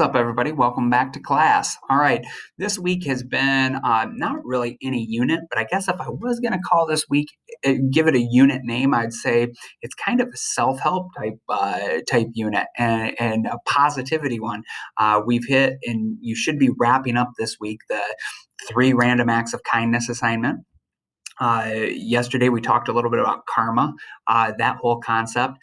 What's up, everybody? Welcome back to class. All right, this week has been not really any unit, but I guess if I was going to call this week, give it a unit name, I'd say it's kind of a self-help type unit and a positivity one. We've hit, and you should be wrapping up this week the 3 random acts of kindness assignment. Yesterday, we talked a little bit about karma, that whole concept.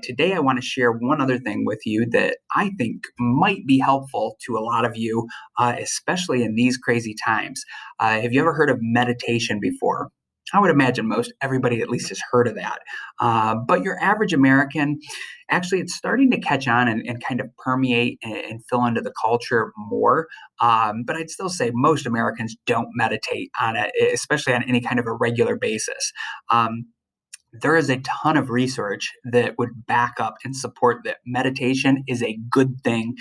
Today, I want to share one other thing with you that I think might be helpful to a lot of you, especially in these crazy times. Have you ever heard of meditation before? I would imagine most everybody at least has heard of that. But your average American, actually, it's starting to catch on and kind of permeate and fill into the culture more. But I'd still say most Americans don't meditate on it, especially on any kind of a regular basis. Um, there is a ton of research that would back up and support that meditation is a good thing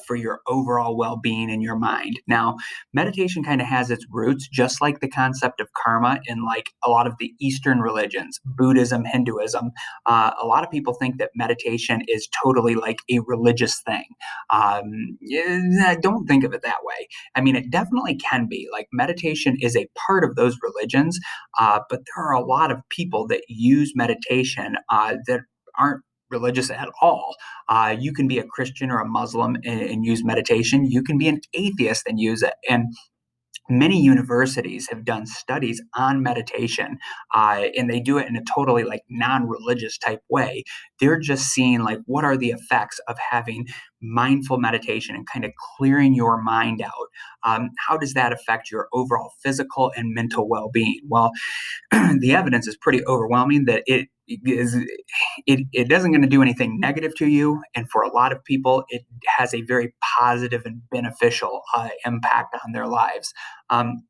for your overall well-being in your mind. Now, meditation kind of has its roots, just like the concept of karma, in like a lot of the Eastern religions, Buddhism, Hinduism. A lot of people think that meditation is totally like a religious thing. I don't think of it that way. I mean, it definitely can be. Like meditation is a part of those religions, but there are a lot of people that use meditation that aren't religious at all. You can be a Christian or a Muslim and use meditation. You can be an atheist and use it. And many universities have done studies on meditation, and they do it in a totally like non-religious type way. They're just seeing like what are the effects of having mindful meditation and kind of clearing your mind out. How does that affect your overall physical and mental well-being? Well, the evidence is pretty overwhelming that it doesn't going to do anything negative to you, and for a lot of people it has a very positive and beneficial impact on their lives. um,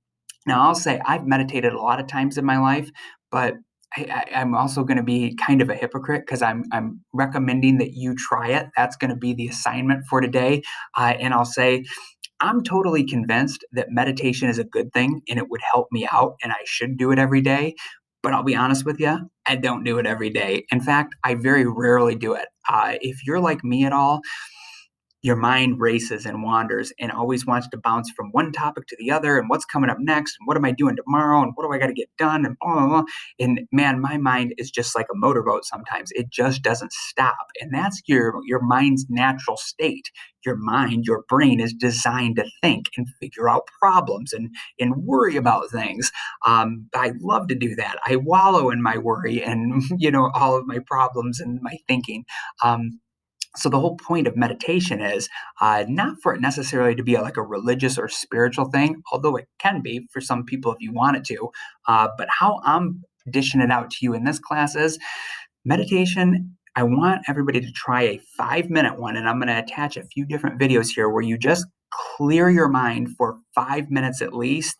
Now, I'll say I've meditated a lot of times in my life, but I'm also going to be kind of a hypocrite because I'm recommending that you try it. That's going to be the assignment for today. And I'll say I'm totally convinced that meditation is a good thing and it would help me out and I should do it every day. But I'll be honest with you, I don't do it every day. In fact, I very rarely do it. If you're like me at all, your mind races and wanders and always wants to bounce from one topic to the other and what's coming up next and what am I doing tomorrow and what do I got to get done and blah, blah, blah. And man, my mind is just like a motorboat sometimes. It just doesn't stop. And that's your mind's natural state. Your mind, your brain is designed to think and figure out problems and worry about things. I love to do that. I wallow in my worry and all of my problems and my thinking. So the whole point of meditation is not for it necessarily to be like a religious or spiritual thing, although it can be for some people if you want it to. But how I'm dishing it out to you in this class is meditation. I want everybody to try a 5 minute one, and I'm going to attach a few different videos here where you just clear your mind for 5 minutes at least.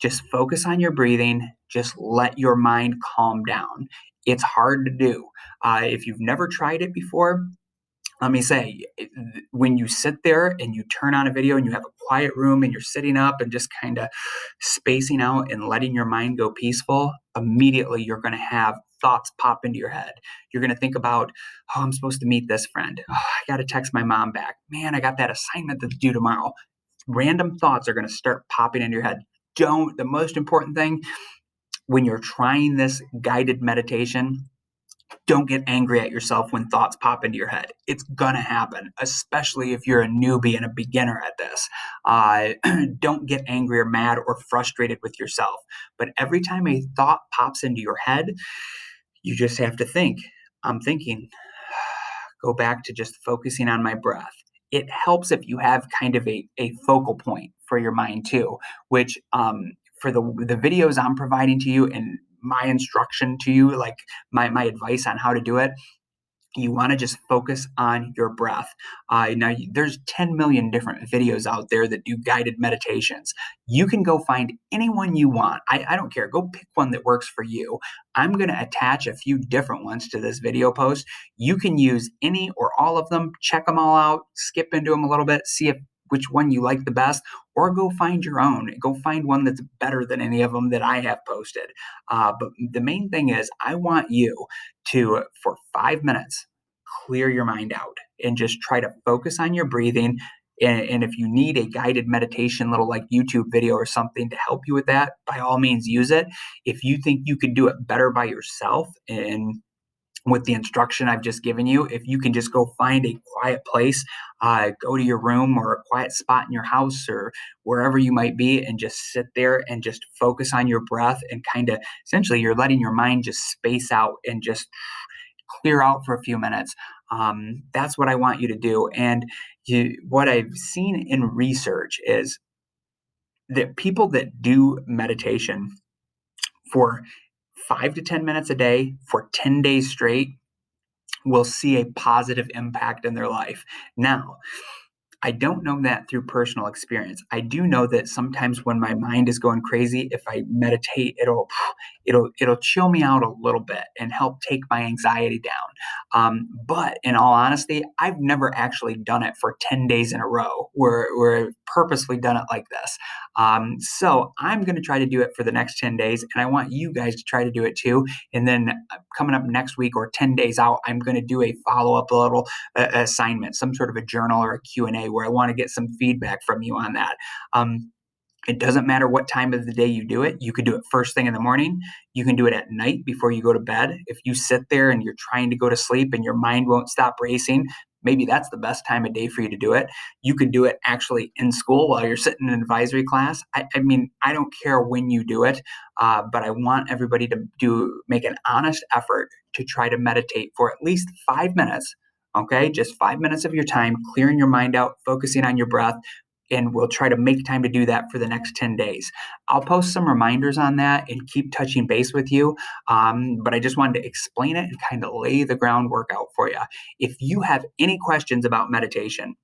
Just focus on your breathing. Just let your mind calm down. It's hard to do. If you've never tried it before, let me say, when you sit there and you turn on a video and you have a quiet room and you're sitting up and just kind of spacing out and letting your mind go peaceful, immediately you're going to have thoughts pop into your head. You're going to think about, oh, I'm supposed to meet this friend. Oh, I got to text my mom back. Man, I got that assignment that's due tomorrow. Random thoughts are going to start popping into your head. The most important thing when you're trying this guided meditation, don't get angry at yourself when thoughts pop into your head. It's gonna happen, especially if you're a newbie and a beginner at this. Uh, don't get angry or mad or frustrated with yourself. But every time a thought pops into your head, you just have to think, I'm thinking, go back to just focusing on my breath. It helps if you have kind of a focal point for your mind too, which for the videos I'm providing to you and my instruction to you, like my advice on how to do it, you want to just focus on your breath. There's 10 million different videos out there that do guided meditations. You can go find anyone you want. I don't care. Go pick one that works for you. I'm going to attach a few different ones to this video post. You can use any or all of them, check them all out, skip into them a little bit, see if which one you like the best, or go find your own. Go find one that's better than any of them that I have posted. But the main thing is, I want you to, for 5 minutes, clear your mind out and just try to focus on your breathing. And if you need a guided meditation, little like YouTube video or something to help you with that, by all means use it. If you think you could do it better by yourself and with the instruction I've just given you, if you can just go find a quiet place, go to your room or a quiet spot in your house or wherever you might be, and just sit there and just focus on your breath and kind of essentially you're letting your mind just space out and just clear out for a few minutes. That's what I want you to do. And what I've seen in research is that people that do meditation for 5 to 10 minutes a day for 10 days straight will see a positive impact in their life. Now, I don't know that through personal experience. I do know that sometimes when my mind is going crazy, if I meditate, it'll chill me out a little bit and help take my anxiety down. But in all honesty, I've never actually done it for 10 days in a row where I've purposely done it like this. So I'm going to try to do it for the next 10 days, and I want you guys to try to do it too. And then coming up next week or 10 days out, I'm going to do a follow up little assignment, some sort of a journal or a Q&A where I want to get some feedback from you on that. It doesn't matter what time of the day you do it. You could do it first thing in the morning. You can do it at night before you go to bed. If you sit there and you're trying to go to sleep and your mind won't stop racing, maybe that's the best time of day for you to do it. You could do it actually in school while you're sitting in an advisory class. I mean, I don't care when you do it, but I want everybody to make an honest effort to try to meditate for at least 5 minutes. Okay, just 5 minutes of your time, clearing your mind out, focusing on your breath, and we'll try to make time to do that for the next 10 days. I'll post some reminders on that and keep touching base with you. But I just wanted to explain it and kind of lay the groundwork out for you. If you have any questions about meditation,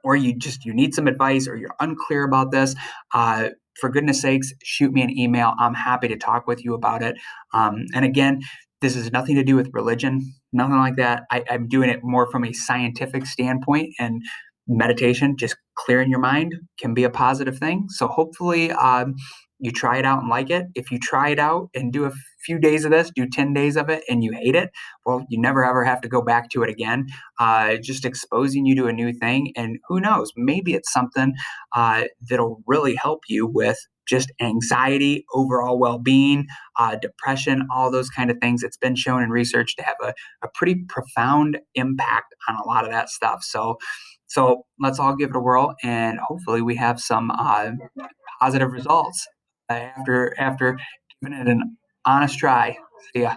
or you need some advice or you're unclear about this, for goodness sakes, shoot me an email. I'm happy to talk with you about it. And again, this has nothing to do with religion, nothing like that. I'm doing it more from a scientific standpoint, and meditation, just clearing your mind, can be a positive thing. So hopefully, you try it out and like it. If you try it out and do a few days of this, do 10 days of it, and you hate it, well, you never ever have to go back to it again. Just exposing you to a new thing. And who knows, maybe it's something that'll really help you with just anxiety, overall well-being, depression, all those kind of things. It's been shown in research to have a pretty profound impact on a lot of that stuff. So let's all give it a whirl, and hopefully we have some positive results after giving it an honest try. See ya.